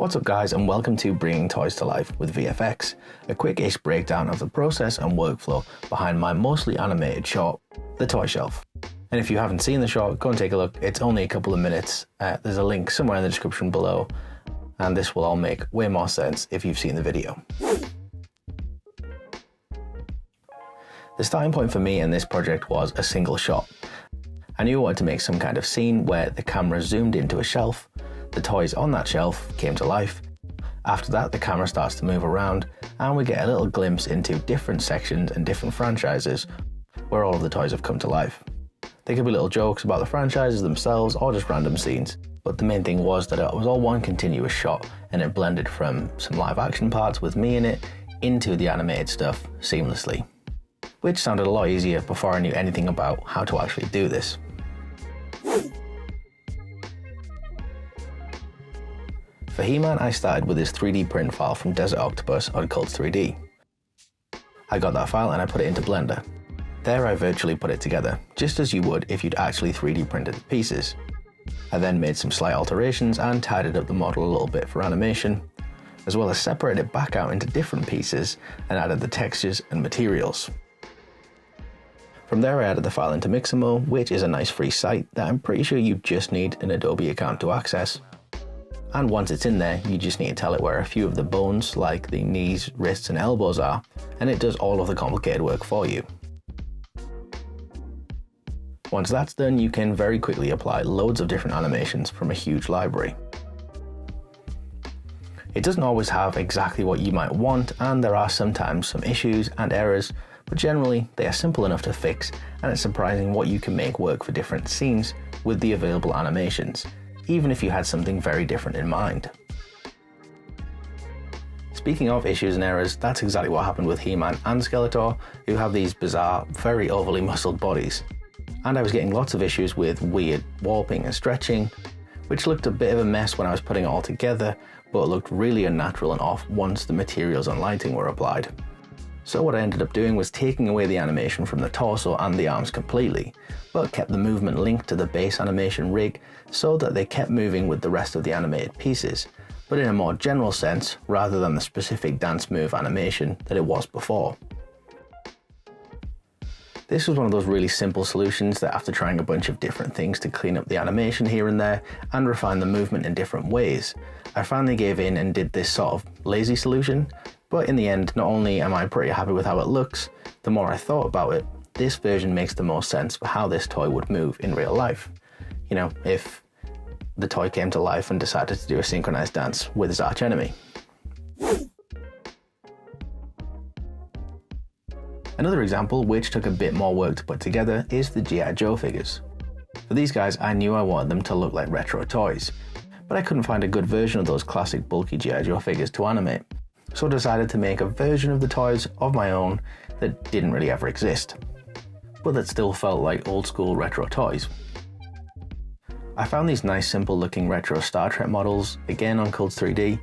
What's up guys, and welcome to Bringing Toys to Life with VFX, a quick-ish breakdown of the process and workflow behind my mostly animated short, The Toy Shelf. And if you haven't seen the short, go and take a look. It's only a couple of minutes. There's a link somewhere in the description below, and this will all make way more sense if you've seen the video. The starting point for me in this project was a single shot. I knew I wanted to make some kind of scene where the camera zoomed into a shelf, the toys on that shelf came to life. After that, the camera starts to move around and we get a little glimpse into different sections and different franchises where all of the toys have come to life. There could be little jokes about the franchises themselves or just random scenes, but the main thing was that it was all one continuous shot and it blended from some live action parts with me in it into the animated stuff seamlessly, which sounded a lot easier before I knew anything about how to actually do this. For He-Man, I started with this 3D print file from Desert Octopus on Cults 3D. I got that file and I put it into Blender. There I virtually put it together, just as you would if you'd actually 3D printed the pieces. I then made some slight alterations and tidied up the model a little bit for animation, as well as separated it back out into different pieces and added the textures and materials. From there I added the file into Mixamo, which is a nice free site that I'm pretty sure you just need an Adobe account to access. And once it's in there, you just need to tell it where a few of the bones, like the knees, wrists and elbows are, and it does all of the complicated work for you. Once that's done, you can very quickly apply loads of different animations from a huge library. It doesn't always have exactly what you might want, and there are sometimes some issues and errors, but generally they are simple enough to fix, and it's surprising what you can make work for different scenes with the available animations, even if you had something very different in mind. Speaking of issues and errors, that's exactly what happened with He-Man and Skeletor, who have these bizarre, very overly muscled bodies. And I was getting lots of issues with weird warping and stretching, which looked a bit of a mess when I was putting it all together, but looked really unnatural and off once the materials and lighting were applied. So what I ended up doing was taking away the animation from the torso and the arms completely, but kept the movement linked to the base animation rig so that they kept moving with the rest of the animated pieces, but in a more general sense rather than the specific dance move animation that it was before. This was one of those really simple solutions that, after trying a bunch of different things to clean up the animation here and there and refine the movement in different ways, I finally gave in and did this sort of lazy solution. But in the end, not only am I pretty happy with how it looks, the more I thought about it, this version makes the most sense for how this toy would move in real life. You know, if the toy came to life and decided to do a synchronized dance with his arch enemy. Another example, which took a bit more work to put together, is the G.I. Joe figures. For these guys, I knew I wanted them to look like retro toys, but I couldn't find a good version of those classic bulky G.I. Joe figures to animate. So I decided to make a version of the toys of my own that didn't really ever exist, but that still felt like old school retro toys. I found these nice simple looking retro Star Trek models, again on Cults 3D,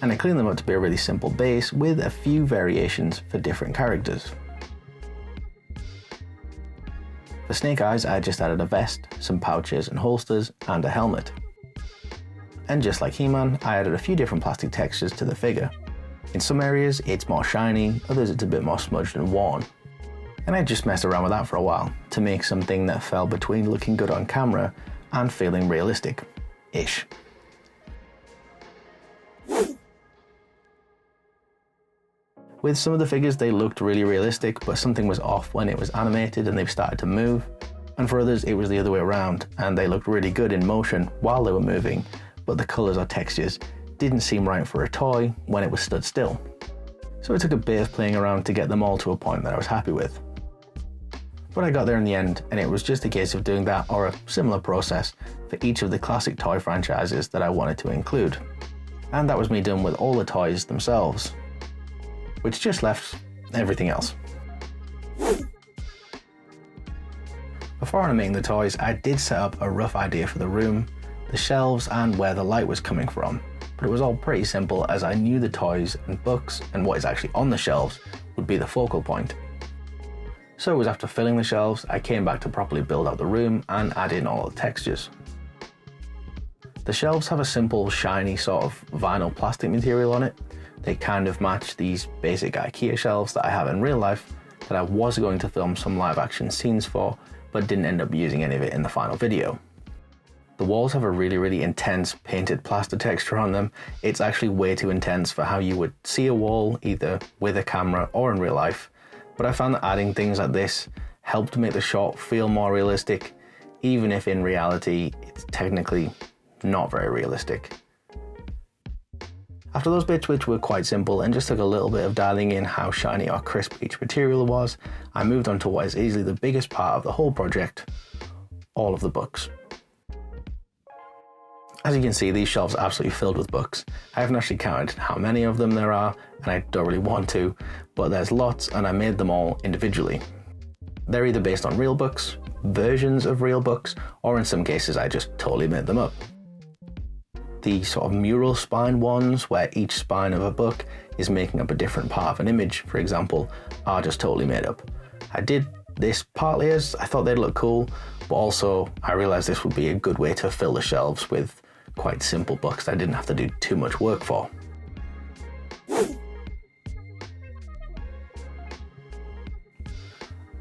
and I cleaned them up to be a really simple base with a few variations for different characters. For Snake Eyes, I just added a vest, some pouches and holsters, and a helmet. And just like He-Man, I added a few different plastic textures to the figure. In some areas it's more shiny, others it's a bit more smudged and worn. And I just messed around with that for a while to make something that fell between looking good on camera and feeling realistic-ish. With some of the figures they looked really realistic, but something was off when it was animated and they started to move. And for others it was the other way around and they looked really good in motion while they were moving, but the colours or textures didn't seem right for a toy when it was stood still. So it took a bit of playing around to get them all to a point that I was happy with. But I got there in the end, and it was just a case of doing that or a similar process for each of the classic toy franchises that I wanted to include. And that was me done with all the toys themselves, which just left everything else. Before animating the toys, I did set up a rough idea for the room, the shelves and where the light was coming from. But it was all pretty simple as I knew the toys and books and what is actually on the shelves would be the focal point. So it was after filling the shelves, I came back to properly build out the room and add in all the textures. The shelves have a simple, shiny sort of vinyl plastic material on it. They kind of match these basic IKEA shelves that I have in real life that I was going to film some live action scenes for, but didn't end up using any of it in the final video. The walls have a really intense painted plaster texture on them. It's actually way too intense for how you would see a wall either with a camera or in real life, but I found that adding things like this helped make the shot feel more realistic, even if in reality it's technically not very realistic. After those bits, which were quite simple and just took a little bit of dialing in how shiny or crisp each material was, I moved on to what is easily the biggest part of the whole project, all of the books. As you can see, these shelves are absolutely filled with books. I haven't actually counted how many of them there are, and I don't really want to, but there's lots and I made them all individually. They're either based on real books, versions of real books, or in some cases I just totally made them up. The sort of mural spine ones, where each spine of a book is making up a different part of an image, for example, are just totally made up. I did this partly as I thought they'd look cool, but also I realised this would be a good way to fill the shelves with quite simple books that I didn't have to do too much work for.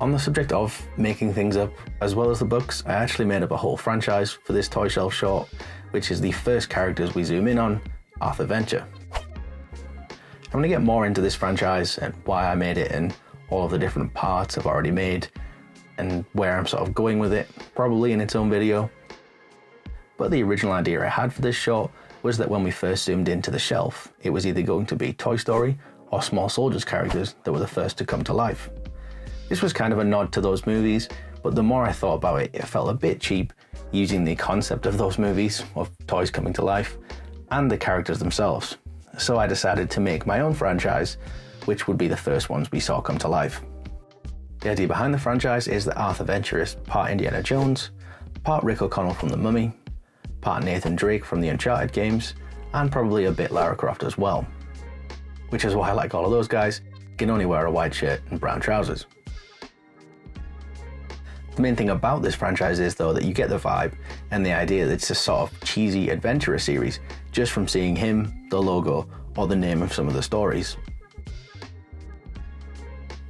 On the subject of making things up, as well as the books, I actually made up a whole franchise for this toy shelf short, which is the first characters we zoom in on, Arthur Venture. I'm going to get more into this franchise and why I made it and all of the different parts I've already made and where I'm sort of going with it, probably in its own video. But the original idea I had for this short was that when we first zoomed into the shelf, it was either going to be Toy Story or Small Soldiers characters that were the first to come to life. This was kind of a nod to those movies, but the more I thought about it, it felt a bit cheap using the concept of those movies, of toys coming to life, and the characters themselves. So I decided to make my own franchise, which would be the first ones we saw come to life. The idea behind the franchise is that Arthur Venture is part Indiana Jones, part Rick O'Connell from The Mummy, part Nathan Drake from the Uncharted games, and probably a bit Lara Croft as well. Which is why, like all of those guys, can only wear a white shirt and brown trousers. The main thing about this franchise is, though, that you get the vibe and the idea that it's a sort of cheesy adventurer series just from seeing him, the logo, or the name of some of the stories.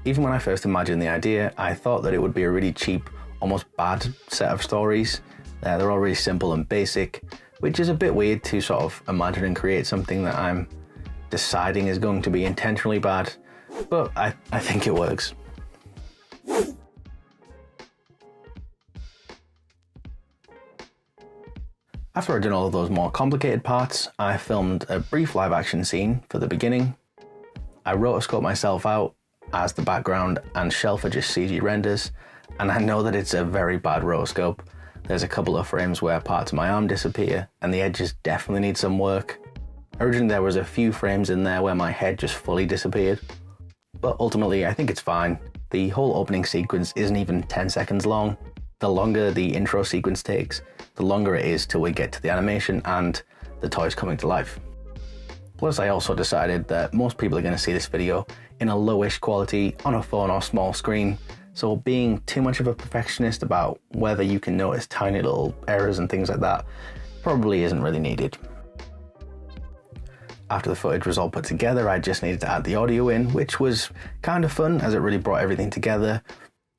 Even when I first imagined the idea, I thought that it would be a really cheap, almost bad set of stories. They're all really simple and basic, which is a bit weird to sort of imagine and create something that I'm deciding is going to be intentionally bad, but I think it works. After I'd done all of those more complicated parts, I filmed a brief live action scene for the beginning. I rotoscoped myself out as the background and shelf are just CG renders, and I know that it's a very bad rotoscope. There's a couple of frames where parts of my arm disappear and the edges definitely need some work. Originally there was a few frames in there where my head just fully disappeared, but ultimately I think it's fine. The whole opening sequence isn't even 10 seconds long. The longer the intro sequence takes, the longer it is till we get to the animation and the toys coming to life. Plus I also decided that most people are going to see this video in a lowish quality on a phone or small screen, so being too much of a perfectionist about whether you can notice tiny little errors and things like that probably isn't really needed. After the footage was all put together, I just needed to add the audio in, which was kind of fun as it really brought everything together.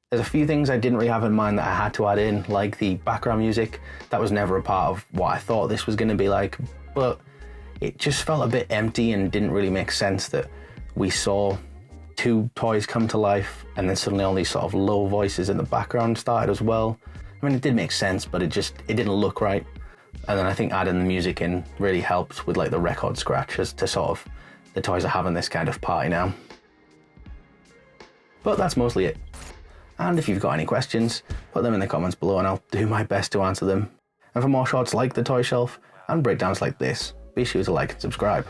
There's a few things I didn't really have in mind that I had to add in, like the background music. That was never a part of what I thought this was going to be like, but it just felt a bit empty and didn't really make sense that we saw two toys come to life and then suddenly all these sort of low voices in the background started as well. I mean, it did make sense, but it didn't look right. And then I think adding the music in really helped with like the record scratches to sort of, the toys are having this kind of party now. But that's mostly it. And if you've got any questions, put them in the comments below and I'll do my best to answer them. And for more shorts like the toy shelf and breakdowns like this, be sure to like and subscribe.